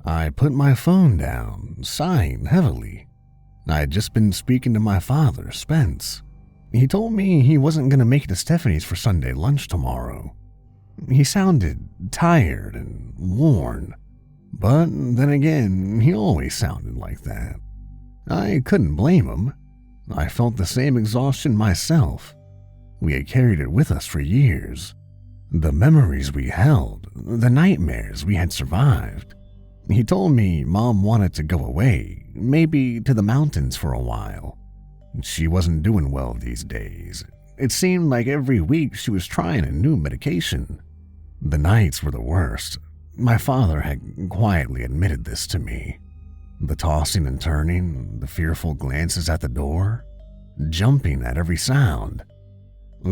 I put my phone down, sighing heavily. I had just been speaking to my father, Spence. He told me he wasn't going to make it to Stephanie's for Sunday lunch tomorrow. He sounded tired and worn, but then again, he always sounded like that. I couldn't blame him. I felt the same exhaustion myself. We had carried it with us for years. The memories we held, the nightmares we had survived. He told me Mom wanted to go away, maybe to the mountains for a while. She wasn't doing well these days. It seemed like every week she was trying a new medication. The nights were the worst. My father had quietly admitted this to me. The tossing and turning, the fearful glances at the door, jumping at every sound.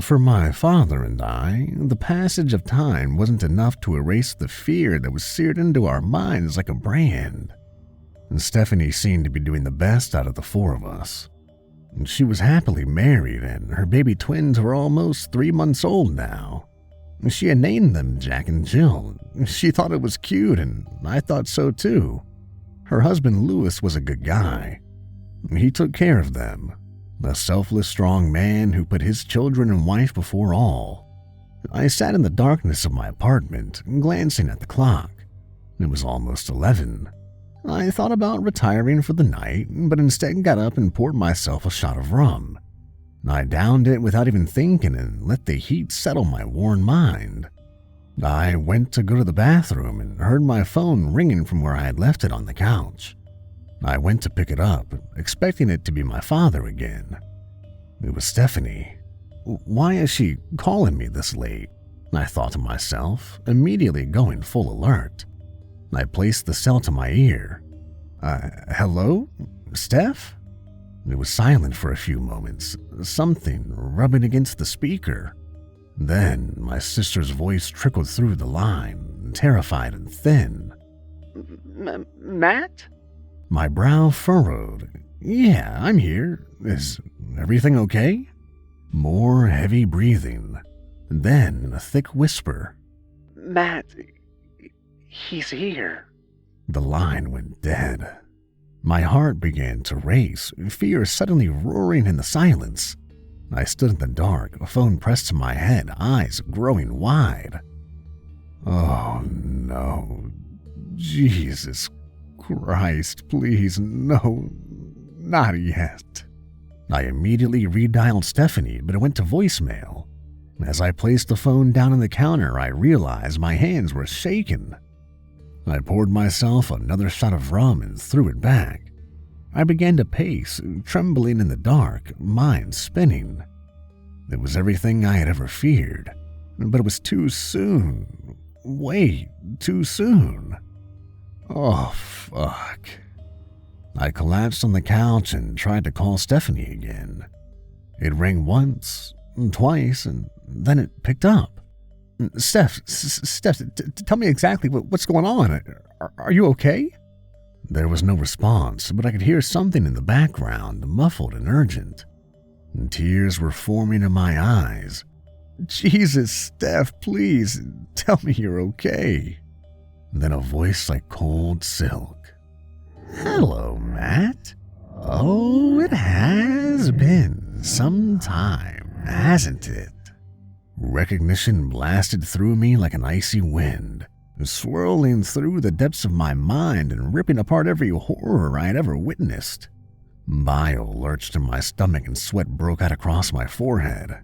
For my father and I, the passage of time wasn't enough to erase the fear that was seared into our minds like a brand. Stephanie seemed to be doing the best out of the four of us. She was happily married, and her baby twins were almost 3 months old now. She had named them Jack and Jill. She thought it was cute, and I thought so too. Her husband Louis was a good guy. He took care of them. A selfless, strong man who put his children and wife before all. I sat in the darkness of my apartment, glancing at the clock. It was almost 11. I thought about retiring for the night, but instead got up and poured myself a shot of rum. I downed it without even thinking and let the heat settle my worn mind. I went to go to the bathroom and heard my phone ringing from where I had left it on the couch. I went to pick it up, expecting it to be my father again. It was Stephanie. Why is she calling me this late? I thought to myself, immediately going full alert. I placed the cell to my ear. Hello? Steph? It was silent for a few moments, something rubbing against the speaker. Then my sister's voice trickled through the line, terrified and thin. Matt? My brow furrowed. Yeah, I'm here. Is everything okay? More heavy breathing. Then a thick whisper. Matt, he's here. The line went dead. My heart began to race, fear suddenly roaring in the silence. I stood in the dark, a phone pressed to my head, eyes growing wide. Oh no. Jesus Christ, please, no, not yet. I immediately redialed Stephanie, but it went to voicemail. As I placed the phone down on the counter, I realized my hands were shaking. I poured myself another shot of rum and threw it back. I began to pace, trembling in the dark, mind spinning. It was everything I had ever feared, but it was too soon. Way too soon. Oh, fuck. I collapsed on the couch and tried to call Stephanie again. It rang once, twice, and then it picked up. Steph, tell me exactly what's going on. Are you okay? There was no response, but I could hear something in the background, muffled and urgent. Tears were forming in my eyes. Jesus, Steph, please, tell me you're okay. Then a voice like cold silk. Hello, Matt. Oh, it has been some time, hasn't it? Recognition blasted through me like an icy wind, swirling through the depths of my mind and ripping apart every horror I had ever witnessed. Bile lurched in my stomach and sweat broke out across my forehead.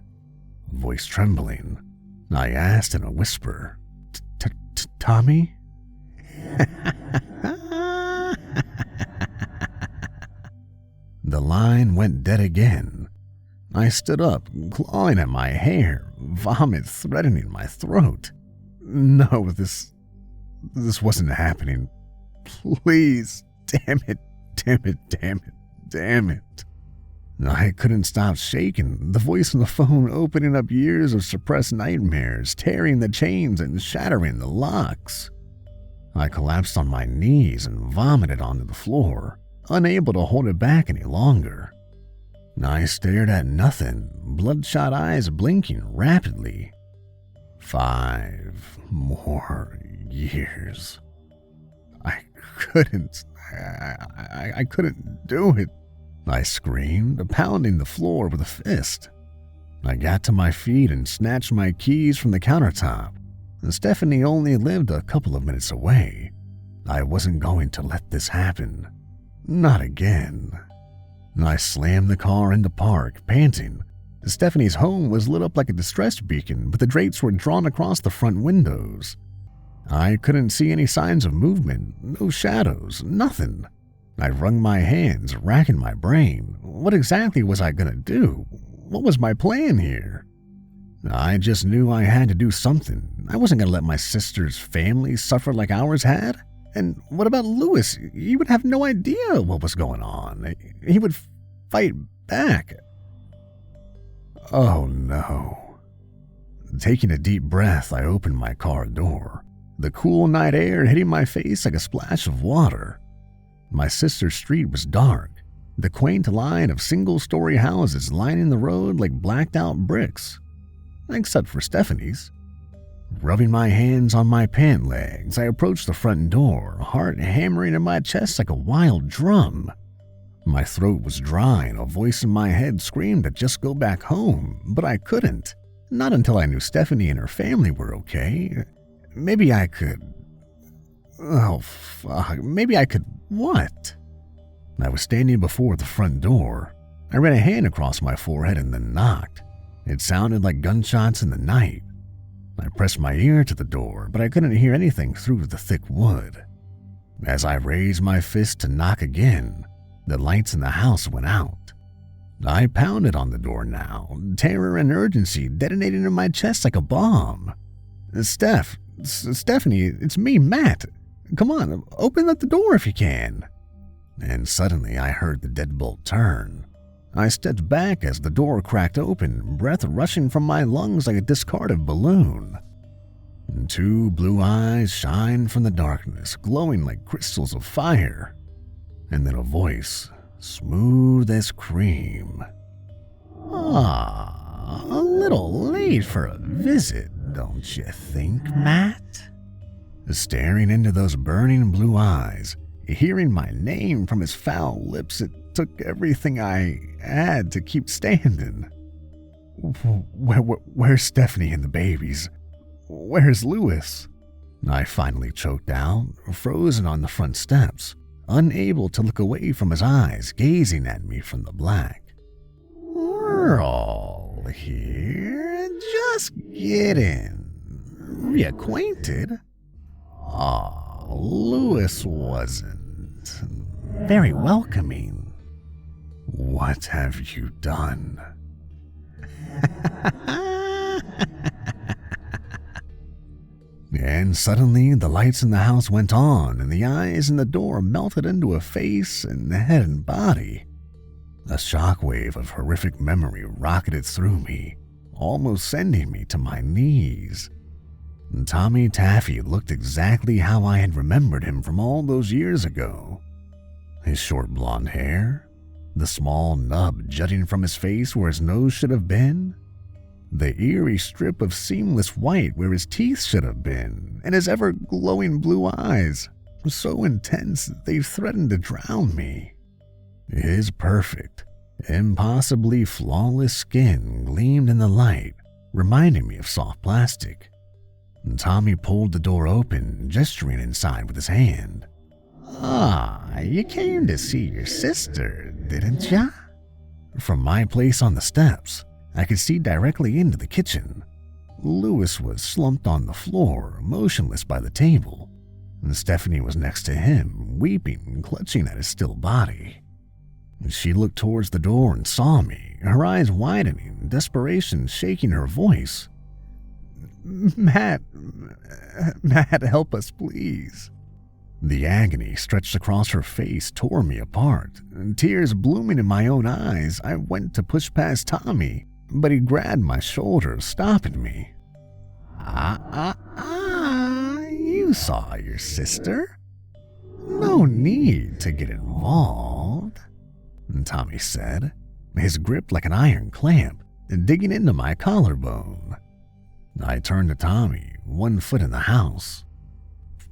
Voice trembling, I asked in a whisper, Tommy? The line went dead again. I stood up, clawing at my hair, vomit threatening my throat. No, this wasn't happening. Please, damn it. I couldn't stop shaking, the voice on the phone opening up years of suppressed nightmares, tearing the chains and shattering the locks. I collapsed on my knees and vomited onto the floor, unable to hold it back any longer. I stared at nothing, bloodshot eyes blinking rapidly. 5 more years. I couldn't. I couldn't do it. I screamed, pounding the floor with a fist. I got to my feet and snatched my keys from the countertop. Stephanie only lived a couple of minutes away. I wasn't going to let this happen. Not again. I slammed the car into park, panting. Stephanie's home was lit up like a distress beacon, but the drapes were drawn across the front windows. I couldn't see any signs of movement, no shadows, nothing. I wrung my hands, racking my brain. What exactly was I gonna do? What was my plan here? I just knew I had to do something. I wasn't gonna let my sister's family suffer like ours had. And what about Lewis? He would have no idea what was going on. He would fight back. Oh no. Taking a deep breath, I opened my car door. The cool night air hitting my face like a splash of water. My sister's street was dark, the quaint line of single-story houses lining the road like blacked-out bricks, except for Stephanie's. Rubbing my hands on my pant legs, I approached the front door, heart hammering in my chest like a wild drum. My throat was dry and a voice in my head screamed to just go back home, but I couldn't. Not until I knew Stephanie and her family were okay. Maybe I could... Oh, fuck. Maybe I could what? I was standing before the front door. I ran a hand across my forehead and then knocked. It sounded like gunshots in the night. I pressed my ear to the door, but I couldn't hear anything through the thick wood. As I raised my fist to knock again, the lights in the house went out. I pounded on the door now, terror and urgency detonating in my chest like a bomb. Stephanie, it's me, Matt. Come on, open up the door if you can. And suddenly I heard the deadbolt turn. I stepped back as the door cracked open, breath rushing from my lungs like a discarded balloon. Two blue eyes shined from the darkness, glowing like crystals of fire. And then a voice, smooth as cream. Ah, a little late for a visit, don't you think, Matt? Staring into those burning blue eyes, hearing my name from his foul lips, it took everything I had to keep standing. Where's Stephanie and the babies? Where's Lewis? I finally choked out, frozen on the front steps, unable to look away from his eyes gazing at me from the black. We're all here. Just get in. Reacquainted? Aw, Lewis wasn't very welcoming. What have you done? And suddenly the lights in the house went on and the eyes in the door melted into a face and head and body. A shockwave of horrific memory rocketed through me, almost sending me to my knees. Tommy Taffy looked exactly how I had remembered him from all those years ago. His short blonde hair, the small nub jutting from his face where his nose should have been, the eerie strip of seamless white where his teeth should have been, and his ever-glowing blue eyes, so intense that they threatened to drown me. His perfect, impossibly flawless skin gleamed in the light, reminding me of soft plastic. Tommy pulled the door open, gesturing inside with his hand. Ah, you came to see your sister, didn't ya? From my place on the steps, I could see directly into the kitchen. Lewis was slumped on the floor, motionless by the table. Stephanie was next to him, weeping and clutching at his still body. She looked towards the door and saw me, her eyes widening, desperation shaking her voice. Matt, help us, please. The agony stretched across her face tore me apart. Tears blooming in my own eyes, I went to push past Tommy, but he grabbed my shoulder, stopping me. You saw your sister. No need to get involved, Tommy said, his grip like an iron clamp, digging into my collarbone. I turned to Tommy, one foot in the house.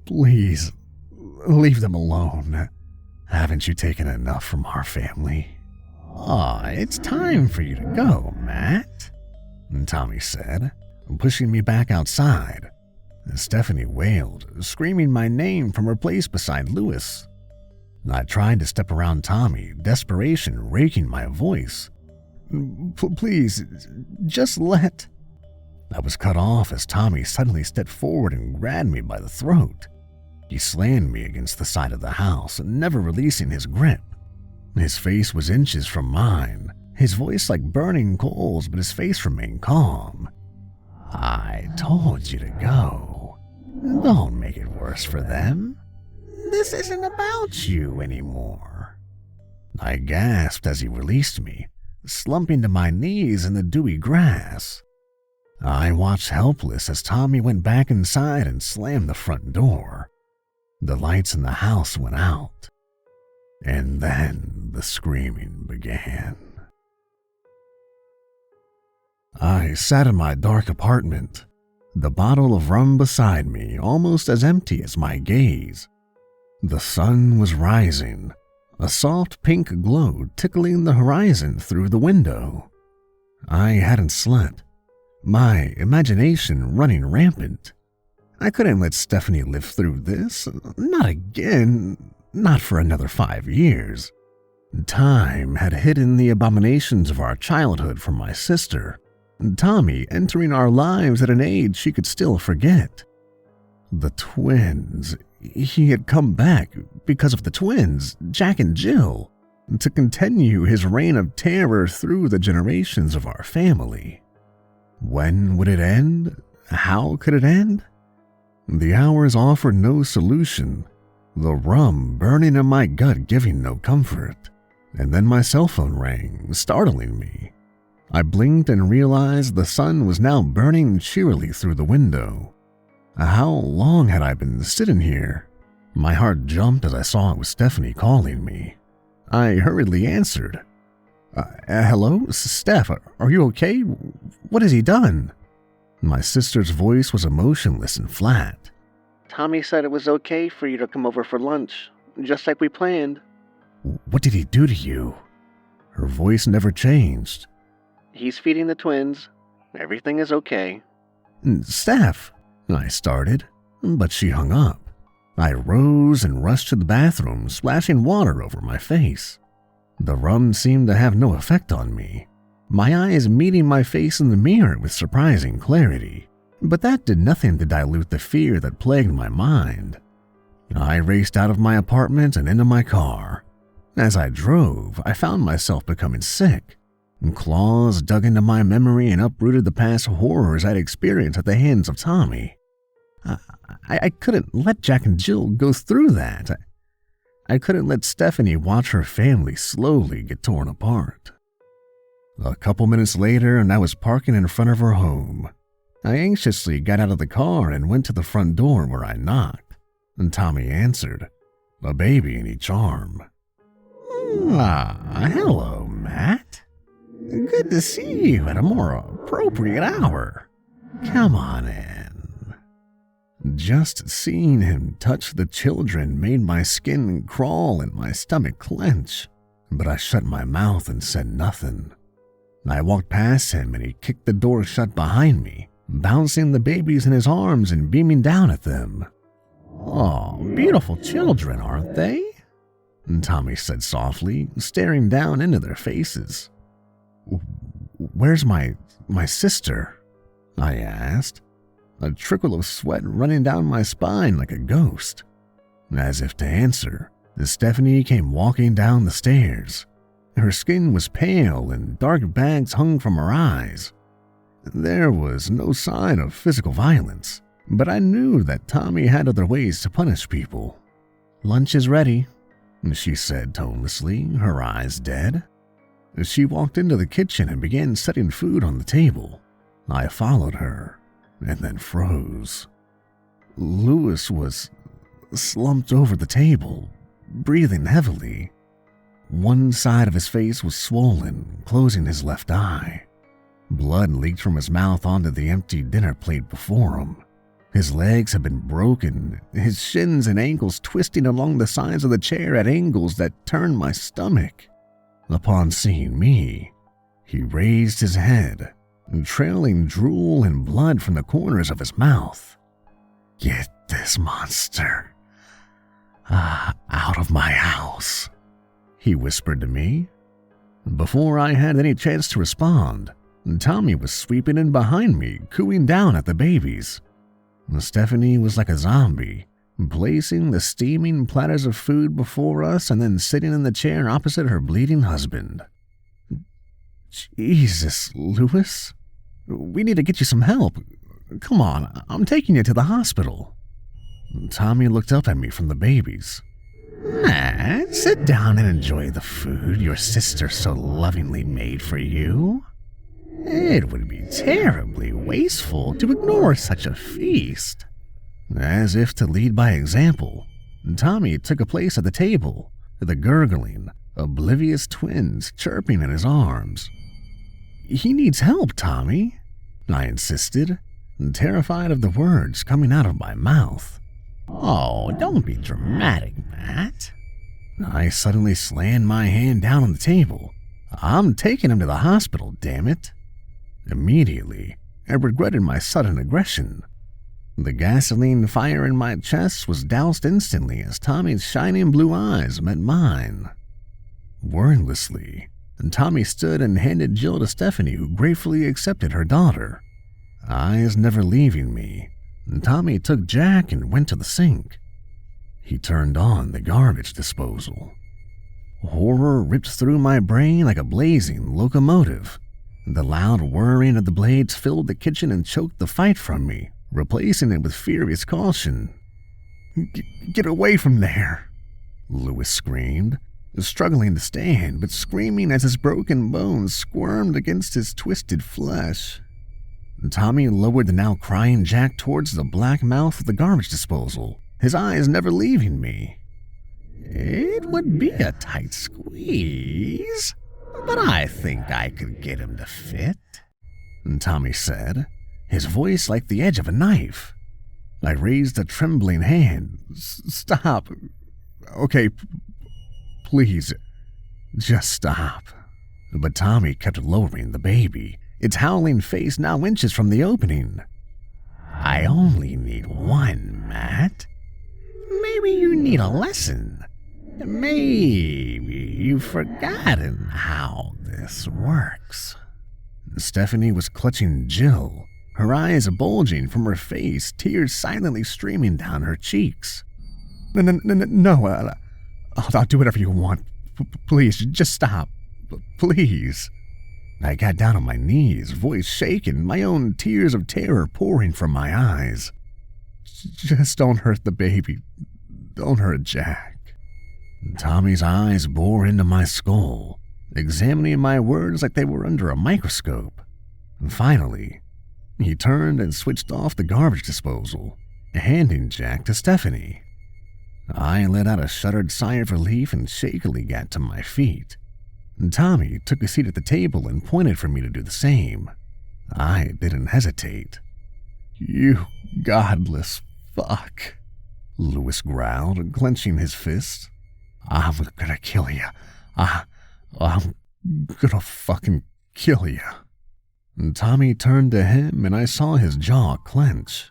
Please, Leave them alone. Haven't you taken enough from our family? Aw, it's time for you to go, Matt, Tommy said, pushing me back outside. Stephanie wailed, screaming my name from her place beside Lewis. I tried to step around Tommy, desperation raking my voice. Please, just let... I was cut off as Tommy suddenly stepped forward and grabbed me by the throat. He slammed me against the side of the house, never releasing his grip. His face was inches from mine, his voice like burning coals, but his face remained calm. I told you to go. Don't make it worse for them. This isn't about you anymore. I gasped as he released me, slumping to my knees in the dewy grass. I watched helpless as Tommy went back inside and slammed the front door. The lights in the house went out, and then the screaming began. I sat in my dark apartment, the bottle of rum beside me almost as empty as my gaze. The sun was rising, a soft pink glow tickling the horizon through the window. I hadn't slept, my imagination running rampant. I couldn't let Stephanie live through this, not again, not for another 5 years. Time had hidden the abominations of our childhood from my sister, Tommy entering our lives at an age she could still forget. The twins. He had come back because of the twins, Jack and Jill, to continue his reign of terror through the generations of our family. When would it end? How could it end? The hours offered no solution, the rum burning in my gut giving no comfort. And then my cell phone rang, startling me. I blinked and realized the sun was now burning cheerily through the window. How long had I been sitting here? My heart jumped as I saw it was Stephanie calling me. I hurriedly answered. Hello, Steph, are you okay? What has he done? My sister's voice was emotionless and flat. Tommy said it was okay for you to come over for lunch, just like we planned. What did he do to you? Her voice never changed. He's feeding the twins. Everything is okay. Steph, I started, but she hung up. I rose and rushed to the bathroom, splashing water over my face. The rum seemed to have no effect on me, my eyes meeting my face in the mirror with surprising clarity, but that did nothing to dilute the fear that plagued my mind. I raced out of my apartment and into my car. As I drove, I found myself becoming sick. Claws dug into my memory and uprooted the past horrors I'd experienced at the hands of Tommy. I couldn't let Jack and Jill go through that. I couldn't let Stephanie watch her family slowly get torn apart. A couple minutes later, and I was parking in front of her home. I anxiously got out of the car and went to the front door where I knocked, and Tommy answered, a baby in each arm. Hello, Matt. Good to see you at a more appropriate hour. Come on in. Just seeing him touch the children made my skin crawl and my stomach clench, but I shut my mouth and said nothing. I walked past him and he kicked the door shut behind me, bouncing the babies in his arms and beaming down at them. Oh, beautiful children, aren't they? Tommy said softly, staring down into their faces. Where's my sister? I asked, a trickle of sweat running down my spine like a ghost. As if to answer, Stephanie came walking down the stairs. Her skin was pale and dark bags hung from her eyes. There was no sign of physical violence, but I knew that Tommy had other ways to punish people. Lunch is ready, she said tonelessly, her eyes dead. She walked into the kitchen and began setting food on the table. I followed her, and then froze. Lewis was slumped over the table, breathing heavily. One side of his face was swollen, closing his left eye. Blood leaked from his mouth onto the empty dinner plate before him. His legs had been broken, his shins and ankles twisting along the sides of the chair at angles that turned my stomach. Upon seeing me, he raised his head, trailing drool and blood from the corners of his mouth. "Get this monster out of my house," he whispered to me. Before I had any chance to respond, Tommy was sweeping in behind me, cooing down at the babies. Stephanie was like a zombie, placing the steaming platters of food before us and then sitting in the chair opposite her bleeding husband. "Jesus, Lewis, we need to get you some help. Come on, I'm taking you to the hospital." Tommy looked up at me from the babies. "Matt, sit down and enjoy the food your sister so lovingly made for you. It would be terribly wasteful to ignore such a feast." As if to lead by example, Tommy took a place at the table, the gurgling, oblivious twins chirping in his arms. "He needs help, Tommy," I insisted, terrified of the words coming out of my mouth. "Oh, don't be dramatic, Matt." I suddenly slammed my hand down on the table. "I'm taking him to the hospital, damn it." Immediately, I regretted my sudden aggression. The gasoline fire in my chest was doused instantly as Tommy's shining blue eyes met mine. Wordlessly, Tommy stood and handed Jill to Stephanie, who gratefully accepted her daughter. Eyes never leaving me, Tommy took Jack and went to the sink. He turned on the garbage disposal. Horror ripped through my brain like a blazing locomotive. The loud whirring of the blades filled the kitchen and choked the fight from me, replacing it with furious caution. Get away from there," Lewis screamed, struggling to stand but screaming as his broken bones squirmed against his twisted flesh. Tommy lowered the now crying Jack towards the black mouth of the garbage disposal, his eyes never leaving me. "It would be a tight squeeze, but I think I could get him to fit," Tommy said, his voice like the edge of a knife. I raised a trembling hand. "Stop. Okay, please, just stop." But Tommy kept lowering the baby, its howling face now inches from the opening. "I only need one, Matt. Maybe you need a lesson. Maybe you've forgotten how this works." Stephanie was clutching Jill, her eyes bulging from her face, tears silently streaming down her cheeks. No, I'll do whatever you want. Please, just stop. Please." I got down on my knees, voice shaken, my own tears of terror pouring from my eyes. "Just don't hurt the baby. Don't hurt Jack." Tommy's eyes bore into my skull, examining my words like they were under a microscope. Finally, he turned and switched off the garbage disposal, handing Jack to Stephanie. I let out a shuddered sigh of relief and shakily got to my feet. Tommy took a seat at the table and pointed for me to do the same. I didn't hesitate. "You godless fuck," Lewis growled, clenching his fist. "I'm gonna kill you. I'm gonna fucking kill you." Tommy turned to him and I saw his jaw clench.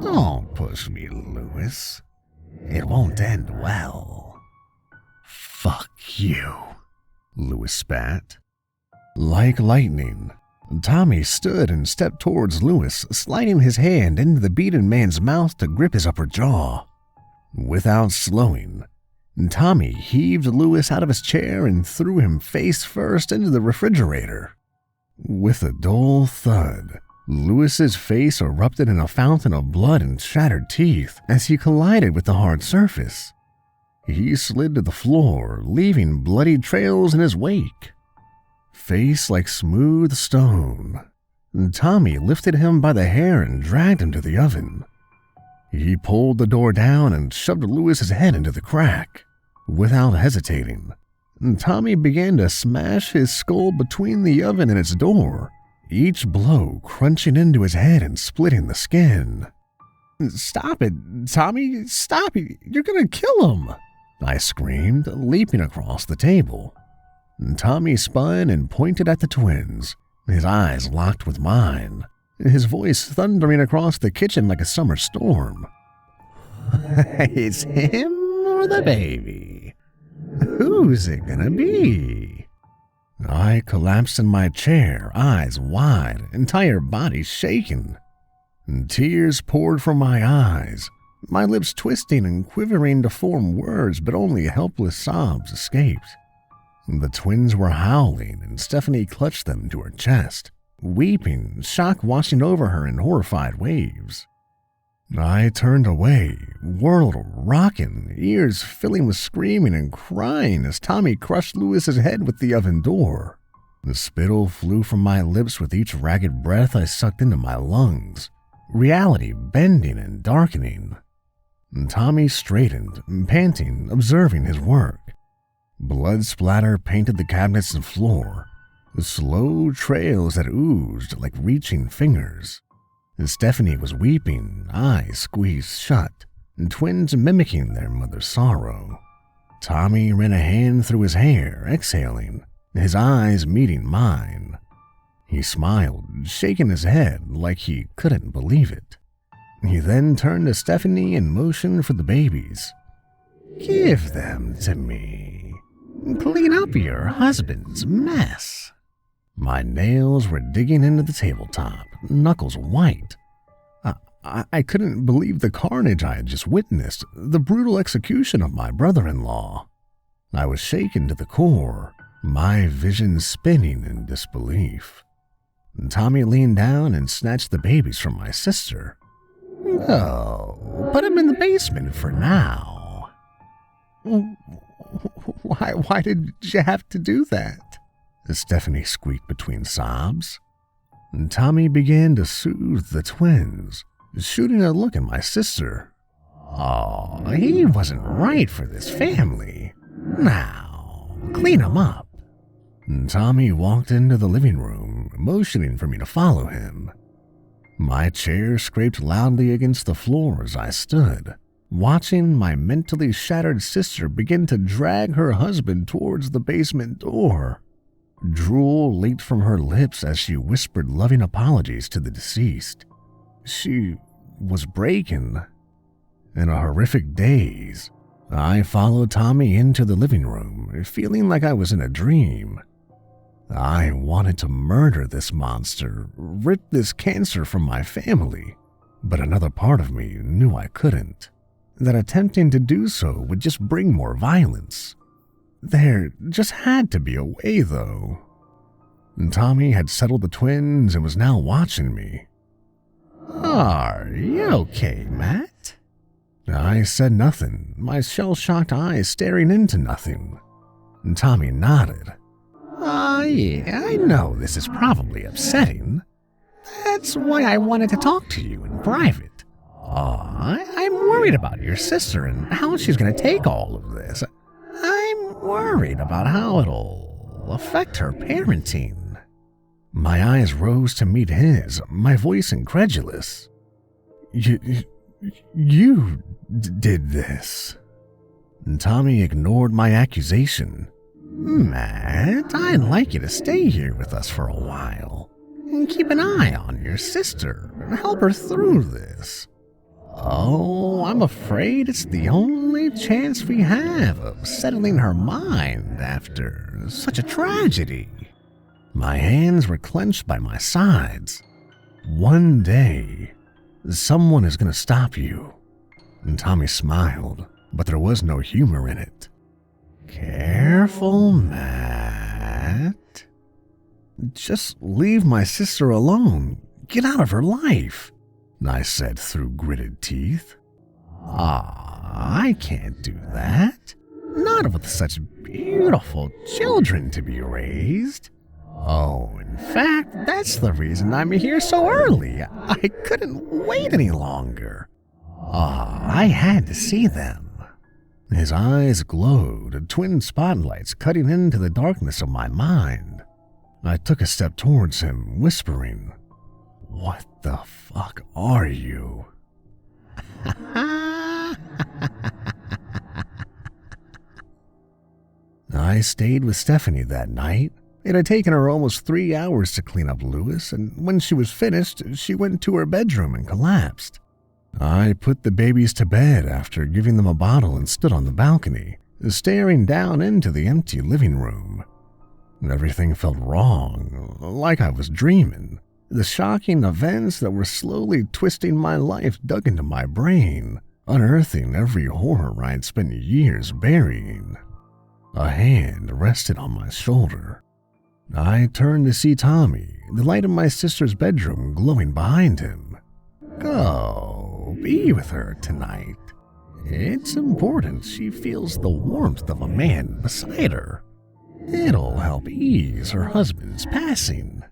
"Don't push me, Lewis. It won't end well." "Fuck you," Lewis spat. Like lightning, Tommy stood and stepped towards Lewis, sliding his hand into the beaten man's mouth to grip his upper jaw. Without slowing, Tommy heaved Lewis out of his chair and threw him face first into the refrigerator. With a dull thud, Lewis's face erupted in a fountain of blood and shattered teeth as he collided with the hard surface. He slid to the floor, leaving bloody trails in his wake. Face like smooth stone, Tommy lifted him by the hair and dragged him to the oven. He pulled the door down and shoved Lewis's head into the crack. Without hesitating, Tommy began to smash his skull between the oven and its door, each blow crunching into his head and splitting the skin. Stop it, Tommy, stop it, you're gonna kill him, I screamed, leaping across the table. Tommy spun and pointed at the twins, his eyes locked with mine, his voice thundering across the kitchen like a summer storm. It's him or the baby? Who's it gonna be? I collapsed in my chair, eyes wide, entire body shaking. Tears poured from my eyes, my lips twisting and quivering to form words, but only helpless sobs escaped. The twins were howling, and Stephanie clutched them to her chest, weeping, shock washing over her in horrified waves. I turned away, world rocking, ears filling with screaming and crying as Tommy crushed Lewis's head with the oven door. The spittle flew from my lips with each ragged breath I sucked into my lungs, reality bending and darkening. Tommy straightened, panting, observing his work. Blood splatter painted the cabinets and floor, slow trails that oozed like reaching fingers. Stephanie was weeping, eyes squeezed shut, and twins mimicking their mother's sorrow. Tommy ran a hand through his hair, exhaling, his eyes meeting mine. He smiled, shaking his head like he couldn't believe it. He then turned to Stephanie and motioned for the babies. Give them to me. Clean up your husband's mess. My nails were digging into the tabletop, knuckles white. I couldn't believe the carnage I had just witnessed, the brutal execution of my brother-in-law. I was shaken to the core, my vision spinning in disbelief. Tommy leaned down and snatched the babies from my sister. Oh, put them in the basement for now. Why did you have to do that? Stephanie squeaked between sobs. Tommy began to soothe the twins, shooting a look at my sister. Oh, he wasn't right for this family. Now, clean him up. Tommy walked into the living room, motioning for me to follow him. My chair scraped loudly against the floor as I stood, watching my mentally shattered sister begin to drag her husband towards the basement door. Drool leaked from her lips as she whispered loving apologies to the deceased. She was breaking. In a horrific daze, I followed Tommy into the living room, feeling like I was in a dream. I wanted to murder this monster, rip this cancer from my family, but another part of me knew I couldn't, that attempting to do so would just bring more violence. There just had to be a way, though. Tommy had settled the twins and was now watching me. Are you okay, Matt? I said nothing, my shell-shocked eyes staring into nothing. Tommy nodded. Yeah, I know this is probably upsetting. That's why I wanted to talk to you in private. I'm worried about your sister and how she's going to take all of this. I'm worried about how it'll affect her parenting. My eyes rose to meet his, my voice incredulous. You did this. Tommy ignored my accusation. Matt, I'd like you to stay here with us for a while and keep an eye on your sister and help her through this. Oh, I'm afraid it's the only chance we have of settling her mind after such a tragedy. My hands were clenched by my sides. One day, someone is going to stop you. And Tommy smiled, but there was no humor in it. Careful, Matt. Just leave my sister alone. Get out of her life, I said through gritted teeth. I can't do that. Not with such beautiful children to be raised. Oh, in fact, that's the reason I'm here so early. I couldn't wait any longer. I had to see them. His eyes glowed, twin spotlights cutting into the darkness of my mind. I took a step towards him, whispering, What the fuck are you? I stayed with Stephanie that night. It had taken her almost 3 hours to clean up Lewis, and when she was finished, she went to her bedroom and collapsed. I put the babies to bed after giving them a bottle and stood on the balcony, staring down into the empty living room. Everything felt wrong, like I was dreaming. The shocking events that were slowly twisting my life dug into my brain, unearthing every horror I'd spent years burying. A hand rested on my shoulder. I turned to see Tommy, the light in my sister's bedroom glowing behind him. Go, be with her tonight. It's important she feels the warmth of a man beside her. It'll help ease her husband's passing.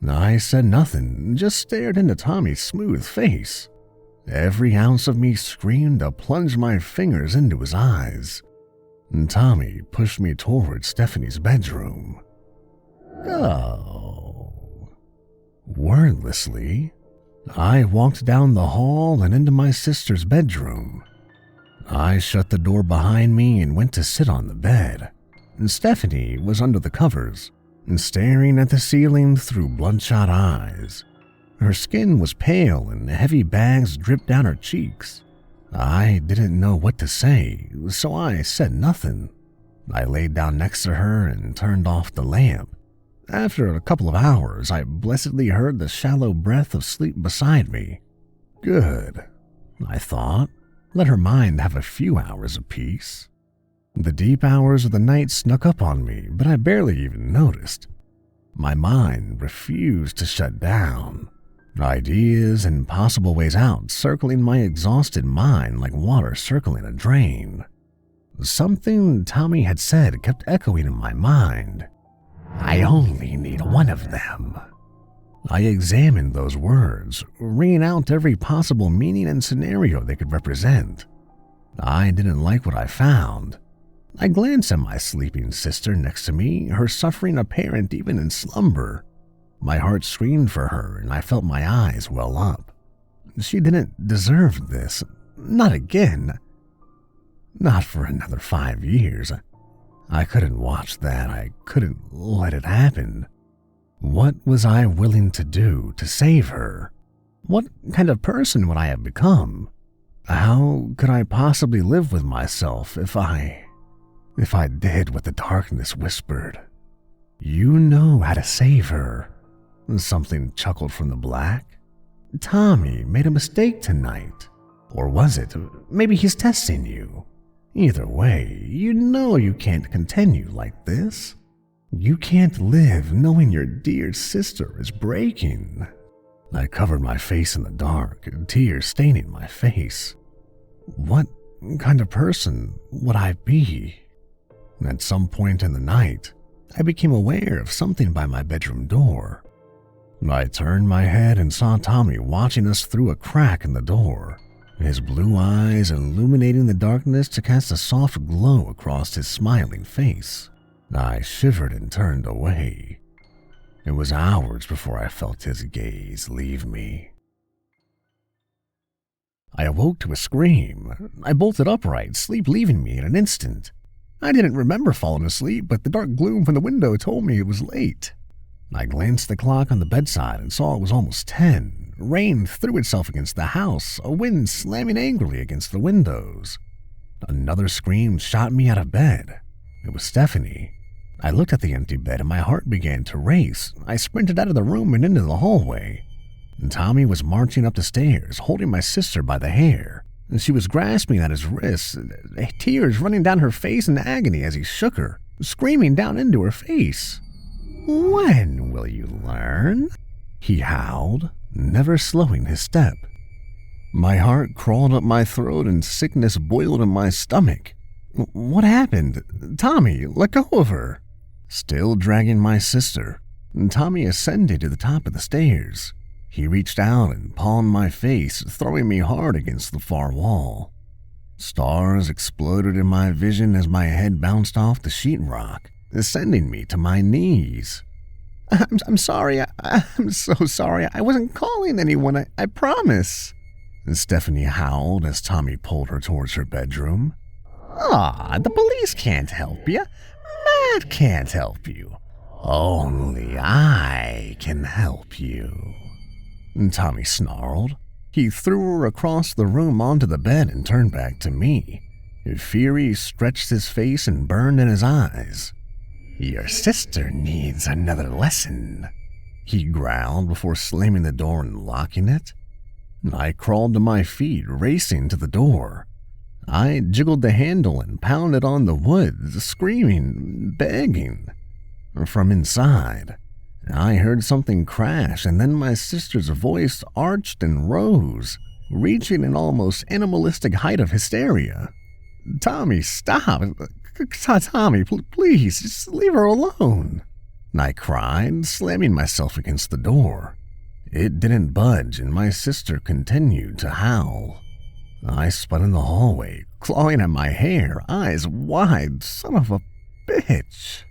I said nothing, just stared into Tommy's smooth face. Every ounce of me screamed to plunge my fingers into his eyes. Tommy pushed me toward Stephanie's bedroom. Go. Wordlessly, I walked down the hall and into my sister's bedroom. I shut the door behind me and went to sit on the bed. Stephanie was under the covers, staring at the ceiling through bloodshot eyes. Her skin was pale and heavy bags dripped down her cheeks. I didn't know what to say, so I said nothing. I laid down next to her and turned off the lamp. After a couple of hours, I blessedly heard the shallow breath of sleep beside me. Good, I thought. Let her mind have a few hours of peace. The deep hours of the night snuck up on me, but I barely even noticed. My mind refused to shut down. Ideas and possible ways out circling my exhausted mind like water circling a drain. Something Tommy had said kept echoing in my mind. I only need one of them. I examined those words, ringing out every possible meaning and scenario they could represent. I didn't like what I found. I glanced at my sleeping sister next to me, her suffering apparent even in slumber. My heart screamed for her, and I felt my eyes well up. She didn't deserve this. Not again. Not for another 5 years. I couldn't watch that. I couldn't let it happen. What was I willing to do to save her? What kind of person would I have become? How could I possibly live with myself if I did what the darkness whispered? You know how to save her. Something chuckled from the black. Tommy made a mistake tonight. Or was it? Maybe he's testing you. Either way, you know you can't continue like this. You can't live knowing your dear sister is breaking. I covered my face in the dark, tears staining my face. What kind of person would I be? At some point in the night, I became aware of something by my bedroom door. I turned my head and saw Tommy watching us through a crack in the door, his blue eyes illuminating the darkness to cast a soft glow across his smiling face. I shivered and turned away. It was hours before I felt his gaze leave me. I awoke to a scream. I bolted upright, sleep leaving me in an instant. I didn't remember falling asleep, but the dark gloom from the window told me it was late. I glanced at the clock on the bedside and saw it was almost 10. Rain threw itself against the house, a wind slamming angrily against the windows. Another scream shot me out of bed. It was Stephanie. I looked at the empty bed and my heart began to race. I sprinted out of the room and into the hallway. Tommy was marching up the stairs, holding my sister by the hair. She was grasping at his wrists, tears running down her face in agony as he shook her, screaming down into her face. When will you learn? He howled, never slowing his step. My heart crawled up my throat and sickness boiled in my stomach. What happened? Tommy, let go of her. Still dragging my sister, Tommy ascended to the top of the stairs. He reached out and palmed my face, throwing me hard against the far wall. Stars exploded in my vision as my head bounced off the sheetrock, sending me to my knees. I'm sorry. I'm so sorry. I wasn't calling anyone. I promise. Stephanie howled as Tommy pulled her towards her bedroom. The police can't help you. Matt can't help you. Only I can help you. Tommy snarled. He threw her across the room onto the bed and turned back to me. Fury stretched his face and burned in his eyes. Your sister needs another lesson, he growled before slamming the door and locking it. I crawled to my feet, racing to the door. I jiggled the handle and pounded on the wood, screaming, begging. From inside, I heard something crash, and then my sister's voice arched and rose, reaching an almost animalistic height of hysteria. Tommy, stop. Tommy, please, just leave her alone. I cried, slamming myself against the door. It didn't budge, and my sister continued to howl. I spun in the hallway, clawing at my hair, eyes wide. Son of a bitch.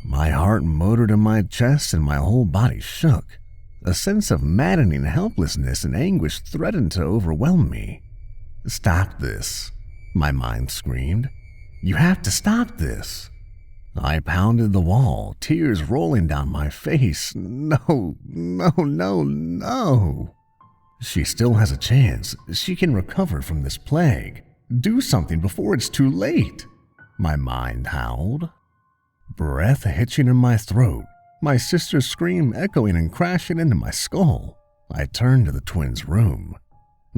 My heart motored in my chest and my whole body shook. A sense of maddening helplessness and anguish threatened to overwhelm me. Stop this, my mind screamed. You have to stop this. I pounded the wall, tears rolling down my face. No. She still has a chance. She can recover from this plague. Do something before it's too late, my mind howled. Breath hitching in my throat, my sister's scream echoing and crashing into my skull. I turned to the twins' room.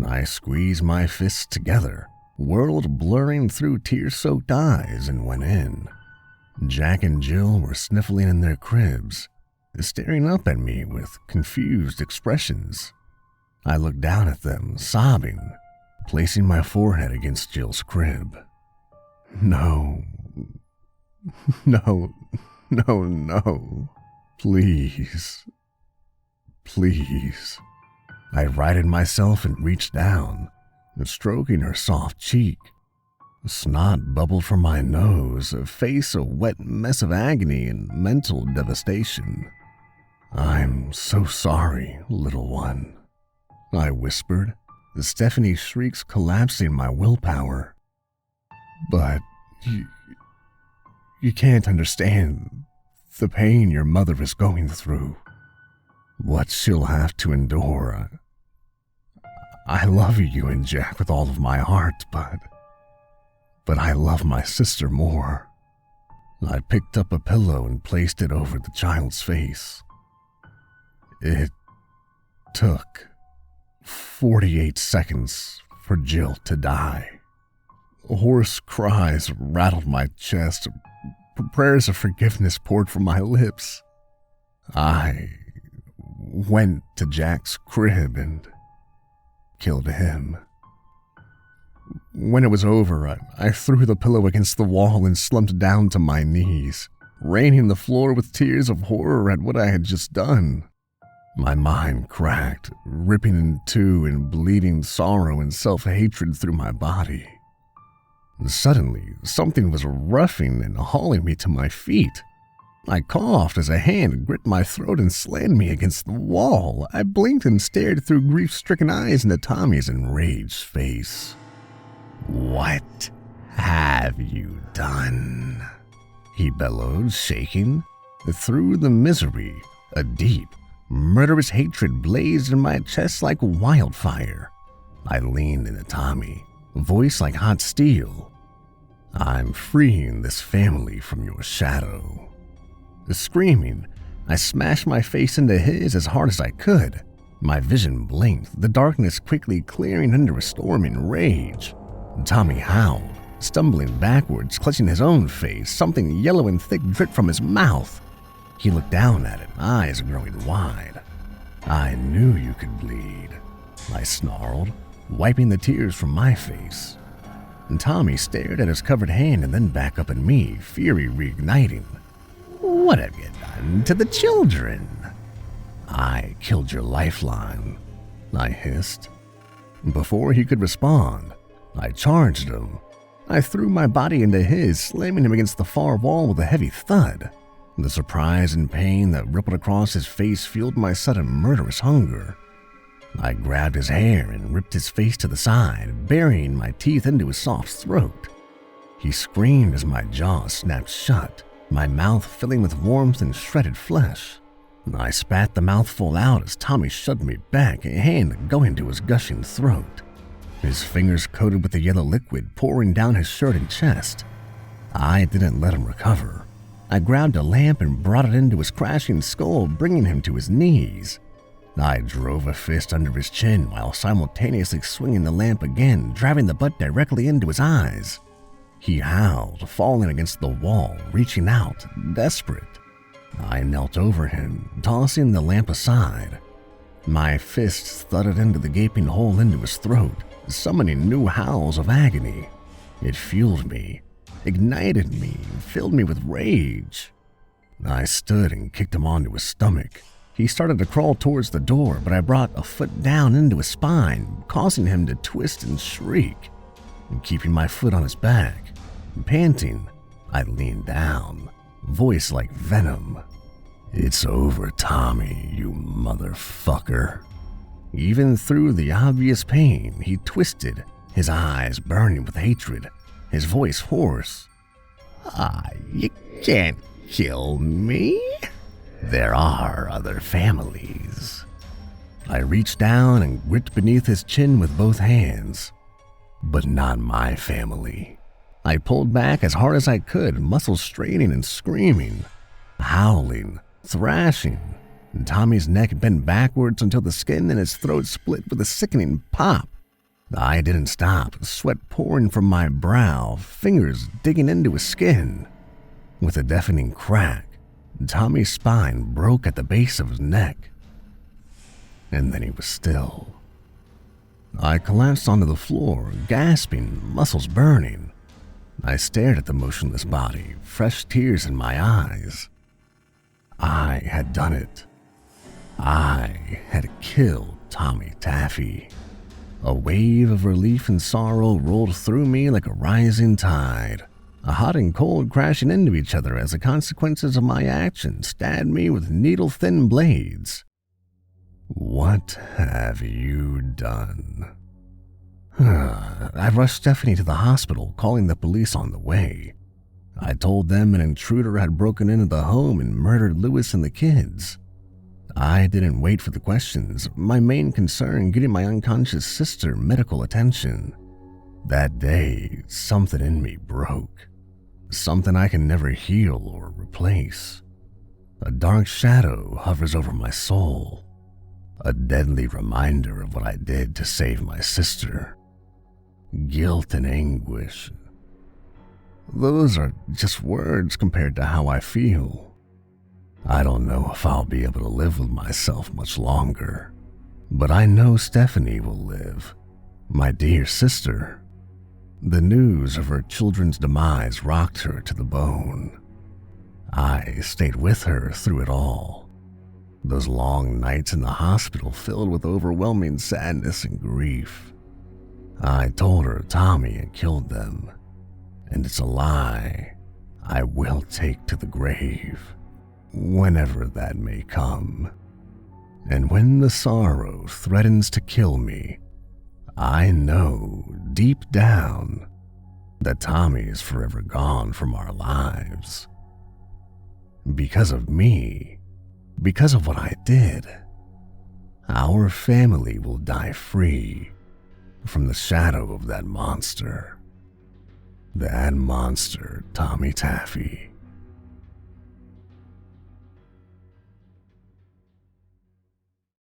I squeezed my fists together, world blurring through tear-soaked eyes, and went in. Jack and Jill were sniffling in their cribs, staring up at me with confused expressions. I looked down at them, sobbing, placing my forehead against Jill's crib. No. Please. I righted myself and reached down, stroking her soft cheek. Snot bubbled from my nose, a face a wet mess of agony and mental devastation. I'm so sorry, little one, I whispered, Stephanie's shrieks collapsing my willpower. But you can't understand the pain your mother is going through, what she'll have to endure. I love you and Jack with all of my heart, but I love my sister more. I picked up a pillow and placed it over the child's face. It took 48 seconds for Jill to die. Hoarse cries rattled my chest. Prayers of forgiveness poured from my lips. I went to Jack's crib and killed him. When it was over, I threw the pillow against the wall and slumped down to my knees, raining the floor with tears of horror at what I had just done. My mind cracked, ripping in two and bleeding sorrow and self-hatred through my body. Suddenly, something was roughing and hauling me to my feet. I coughed as a hand gripped my throat and slammed me against the wall. I blinked and stared through grief-stricken eyes into Tommy's enraged face. What have you done? He bellowed, shaking. Through the misery, a deep, murderous hatred blazed in my chest like wildfire. I leaned into Tommy, voice like hot steel. I'm freeing this family from your shadow. Screaming, I smashed my face into his as hard as I could. My vision blinked, the darkness quickly clearing under a storming rage. Tommy howled, stumbling backwards, clutching his own face. Something yellow and thick dripped from his mouth. He looked down at it, eyes growing wide. I knew you could bleed, I snarled, wiping the tears from my face. And Tommy stared at his covered hand and then back up at me, fury reigniting. What have you done to the children? I killed your lifeline, I hissed. Before he could respond, I charged him. I threw my body into his, slamming him against the far wall with a heavy thud. The surprise and pain that rippled across his face fueled my sudden murderous hunger. I grabbed his hair and ripped his face to the side, burying my teeth into his soft throat. He screamed as my jaw snapped shut, my mouth filling with warmth and shredded flesh. I spat the mouthful out as Tommy shoved me back, a hand going to his gushing throat. His fingers coated with the yellow liquid pouring down his shirt and chest. I didn't let him recover. I grabbed a lamp and brought it into his crashing skull, bringing him to his knees. I drove a fist under his chin while simultaneously swinging the lamp again, driving the butt directly into his eyes. He howled, falling against the wall, reaching out, desperate. I knelt over him, tossing the lamp aside. My fists thudded into the gaping hole into his throat, summoning new howls of agony. It fueled me, ignited me, filled me with rage. I stood and kicked him onto his stomach. He started to crawl towards the door, but I brought a foot down into his spine, causing him to twist and shriek. And keeping my foot on his back, panting, I leaned down, voice like venom. "It's over, Tommy, you motherfucker." Even through the obvious pain, he twisted, his eyes burning with hatred, his voice hoarse. You can't kill me. There are other families." I reached down and gripped beneath his chin with both hands. "But not my family." I pulled back as hard as I could, muscles straining and screaming, howling, thrashing. And Tommy's neck bent backwards until the skin in his throat split with a sickening pop. I didn't stop, sweat pouring from my brow, fingers digging into his skin. With a deafening crack, Tommy's spine broke at the base of his neck. And then he was still. I collapsed onto the floor, gasping, muscles burning. I stared at the motionless body, fresh tears in my eyes. I had done it. I had killed Tommy Taffy. A wave of relief and sorrow rolled through me like a rising tide. A hot and cold crashing into each other as the consequences of my actions stabbed me with needle-thin blades. What have you done? I rushed Stephanie to the hospital, calling the police on the way. I told them an intruder had broken into the home and murdered Lewis and the kids. I didn't wait for the questions, my main concern getting my unconscious sister medical attention. That day, something in me broke. Something I can never heal or replace. A dark shadow hovers over my soul. A deadly reminder of what I did to save my sister. Guilt and anguish. Those are just words compared to how I feel. I don't know if I'll be able to live with myself much longer, but I know Stephanie will live, my dear sister. The news of her children's demise rocked her to the bone. I stayed with her through it all. Those long nights in the hospital filled with overwhelming sadness and grief. I told her Tommy had killed them, and it's a lie I will take to the grave, whenever that may come. And when the sorrow threatens to kill me, I know deep down that Tommy is forever gone from our lives. Because of me, because of what I did, our family will die free from the shadow of that monster. That monster, Tommy Taffy.